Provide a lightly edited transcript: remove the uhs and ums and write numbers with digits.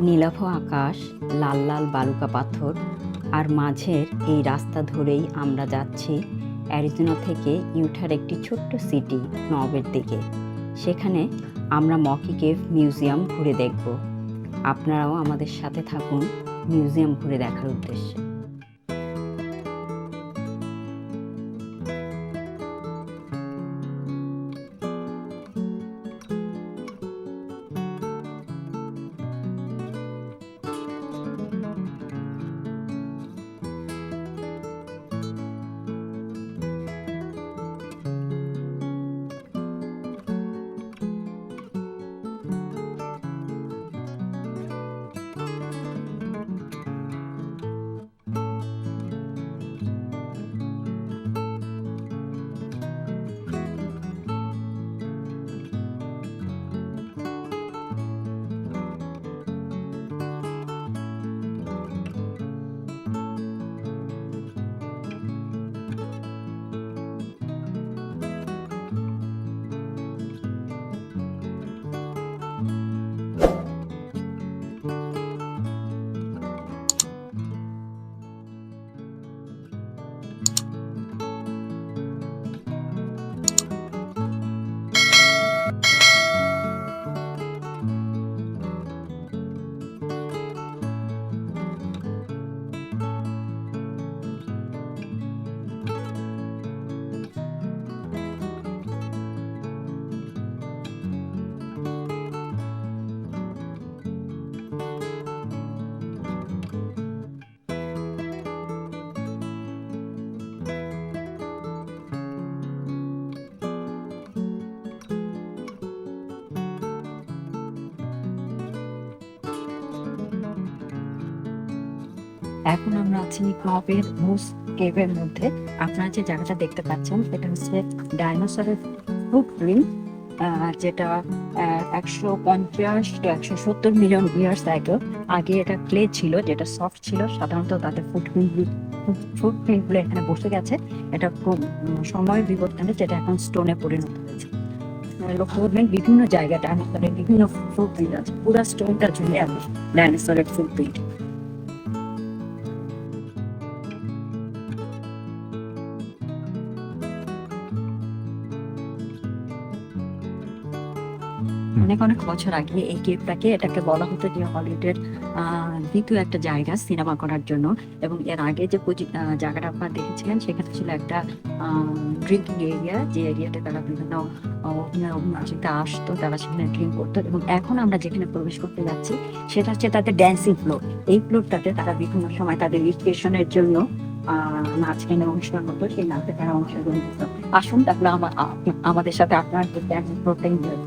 নীলাভ আকাশ, লাল লাল বালুকা পাথর আর মাঝের এই রাস্তা ধরেই আমরা যাচ্ছি অ্যারিজোনা থেকে ইউটার একটি ছোট্ট সিটি নবের দিকে। সেখানে আমরা মকি কেভ মিউজিয়াম ঘুরে দেখব। আপনারাও আমাদের সাথে থাকুন মিউজিয়াম ঘুরে দেখার উদ্দেশ্যে। এখন আমরা আছি ক্লবের মুস কেভের মধ্যে। আপনারা যে জায়গাটা দেখতে পাচ্ছেন এটা হচ্ছে ডাইনোসরের ফুটপ্রিন্ট, যেটা 150 to 170 মিলিয়ন ইয়ার্স আগে এটা ক্লে ছিল, যেটা সফট ছিল। সাধারণত তাদের ফুটপ্রিন্টগুলো এখানে বসে গেছে। এটা খুব সময় বিবর্তনে যেটা এখন স্টোনে পরিণত হয়েছে। লক্ষ্য করবেন বিভিন্ন জায়গায় ডাইনোসরের বিভিন্ন ফুটপ্রিন্ট আছে। পুরো স্টোনটা জুড়ে আছে ডাইনোসরের ফুটপ্রিন্ট। অনেক অনেক বছর আগে এই কেভটাকে এটাকে বলা হতো যে হলিউডের দ্বিতীয় একটা জায়গা সিনেমা করার জন্য। এবং এর আগে যে জায়গাটা আপনারা দেখেছিলেন সেখানে ছিল একটা ড্রিঙ্কিং এরিয়া, যে এরিয়াতে তারা বিভিন্ন অভিনেতা আসতো, তারা সেখানে ড্রিঙ্ক করতো। এবং এখন আমরা যেখানে প্রবেশ করতে যাচ্ছি সেটা হচ্ছে তাদের ড্যান্সিং ফ্লোর। এই ফ্লোরটাতে তারা বিভিন্ন সময় তাদের রিক্রিয়েশনের জন্য নাচ গানে অনুষ্ঠান হতো, সেই নাচে তারা অংশগ্রহণ করতো। আসুন তাহলে আমাদের সাথে আপনার ড্যান্সিং ফ্লোরটা এনজয়